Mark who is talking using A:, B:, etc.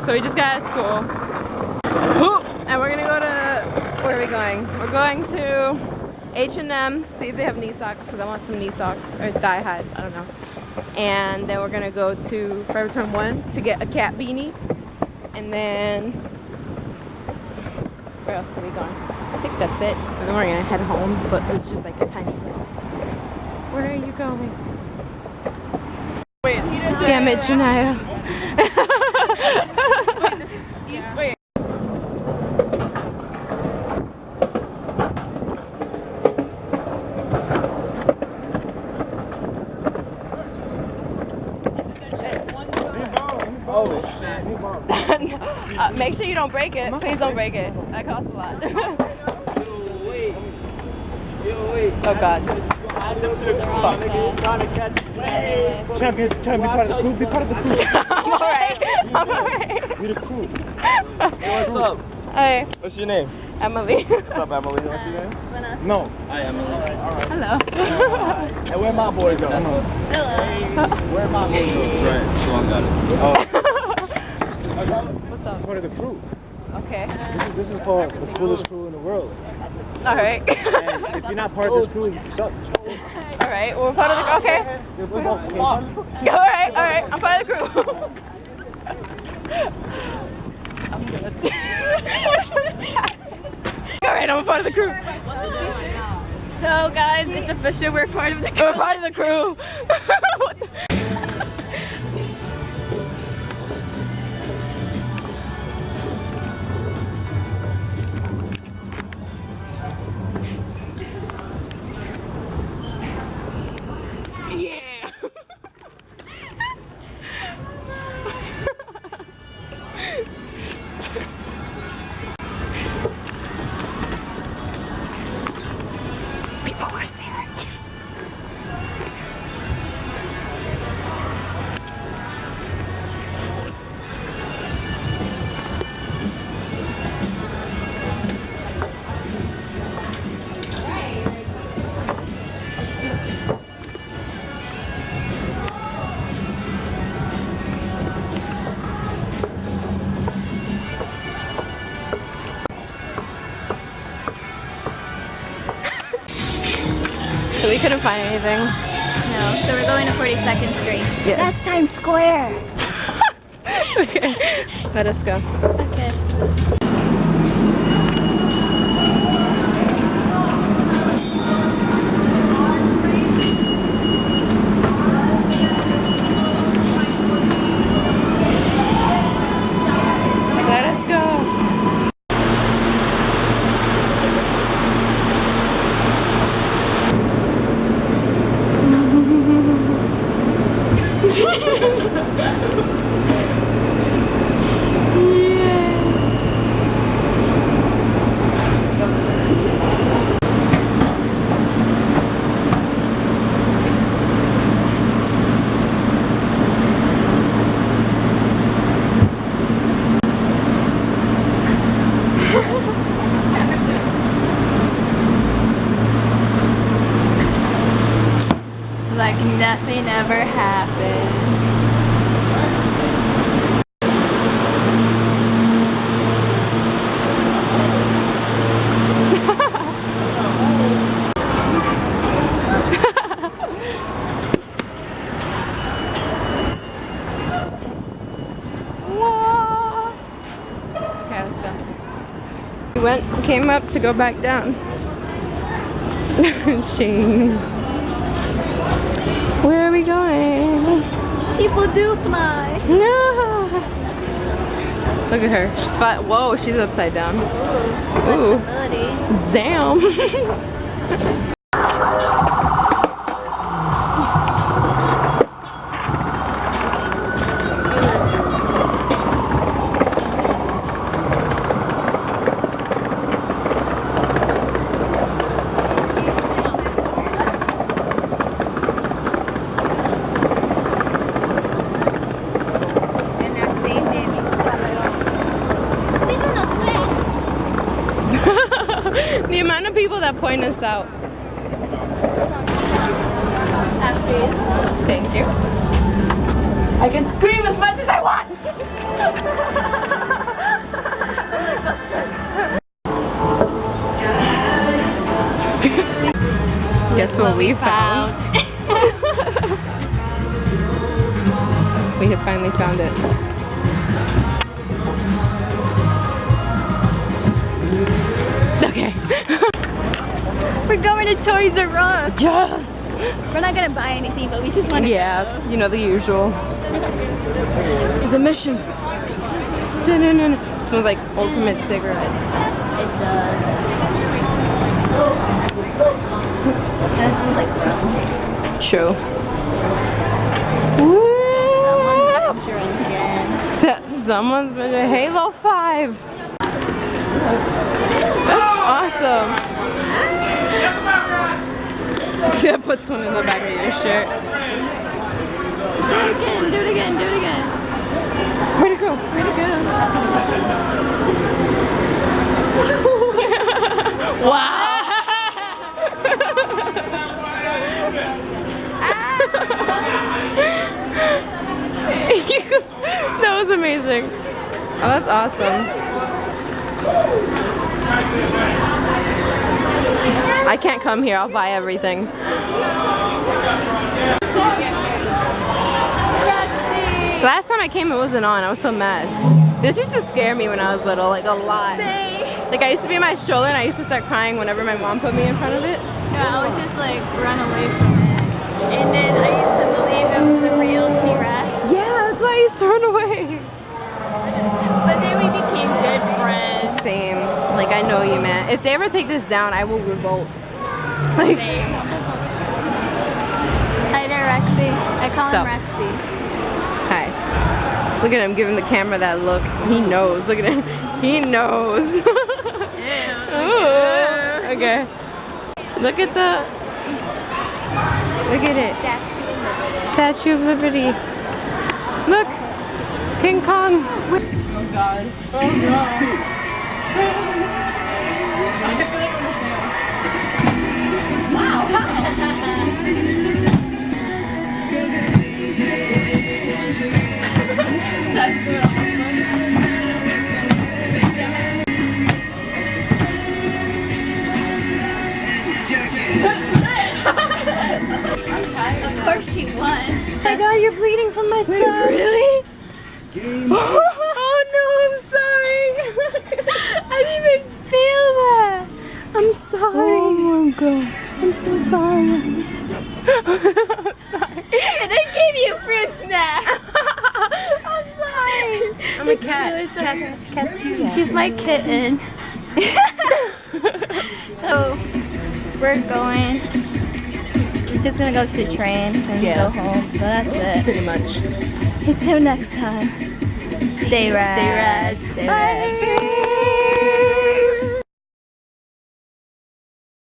A: So we just got out of school. And we're gonna go to, where are we going? We're going to H&M, see if they have knee socks, because I want some knee socks, or thigh highs, I don't know. And then we're gonna go to Forever 21 to get a cat beanie. And then, where else are we going? I think that's it. And then we're gonna head home, but it's just like a tiny thing. Where are you going?
B: Wait,
A: yeah, Janaya.
B: Wait.
C: Oh shit.
A: Make sure you don't break it. Please don't break it. That costs a lot. Oh god.
C: Champion, be part of the crew. Be part of the crew.
A: I'm alright. I'm alright.
C: Be the crew.
D: Hey, what's up?
A: Hey,
D: What's your name?
A: Emily.
D: What's up, Emily? What's your name?
C: No.
D: Hi, Emily.
A: Hello.
D: Hey, where my boys at?
A: Hello.
D: Where my boys? That's right. Sean got it.
A: What's up?
C: Part of the crew.
A: Okay.
C: This is called the coolest crew in the world.
A: Alright.
C: And if you're not part of this crew, you suck.
A: Alright, well, we're part of the crew. Okay. Alright. I'm part of the crew. I'm good. Alright, I'm a part of the crew.
B: So guys, it's official. We're part of the crew.
A: We're part of the crew. What the- Yeah. People are staring. So we couldn't find anything.
B: No, so we're going to 42nd Street.
A: Yes.
B: That's Times Square.
A: Okay, let us go.
B: Okay.
A: Let us go.
B: Like nothing ever happened.
A: Okay, let's go. We came up to go back down. Shane. Where are we going?
B: People do fly.
A: No. Look at her. She's fine. Whoa, she's upside down. Ooh.
B: Flexibility.
A: Damn. The amount of people that point us out.
B: After you.
A: Thank you. I can scream as much as I want. Guess what we found? We have finally found it. Okay.
B: We're going to Toys R Us.
A: Yes!
B: We're not gonna buy anything, but we just want to
A: Yeah, you know the usual. There's a mission. It smells like ultimate cigarette.
B: It does. That smells like rum.
A: True.
B: Someone's drinking.
A: Someone's been to Halo 5. That's awesome. That puts one in the back of your shirt.
B: Do it again, do it again, do it again.
A: Where'd it go? Where'd it go? Wow! That was amazing. Oh, that's awesome. I can't come here. I'll buy everything. Last time I came, it wasn't on. I was so mad. This used to scare me when I was little, like a lot. Like I used to be in my stroller and I used to start crying whenever my mom put me in front of it.
B: Yeah, I would just like run away from it. And then I used to believe it was the real T-Rex.
A: Yeah, that's why I used to run away.
B: But then we became good friends.
A: Same. Like I know you, man. If they ever take this down, I will revolt. Like.
B: Same. Hi there, Rexy. I call
A: Sup?
B: him Rexy.
A: Hi. Look at him giving the camera that look. He knows. Look at him. He knows. Ooh. Okay. Look at the. Look at it. Statue of Liberty. Look. King Kong. Oh God. Oh God.
B: Of course she won.
A: Oh my God, you're bleeding from my scars. Really? Oh no, I'm sorry. I didn't even feel that. I'm sorry. Oh my God. I'm so sorry. I'm sorry.
B: And I gave you fruit snacks.
A: I'm sorry. I'm a cat. Cats do that.
B: She's my kitten. So we're going. We're just gonna go to the train and
A: Yeah.
B: go home. So that's it.
A: Pretty much.
B: Until next time. Stay rad.
A: Stay rad. Stay rad.
B: Bye.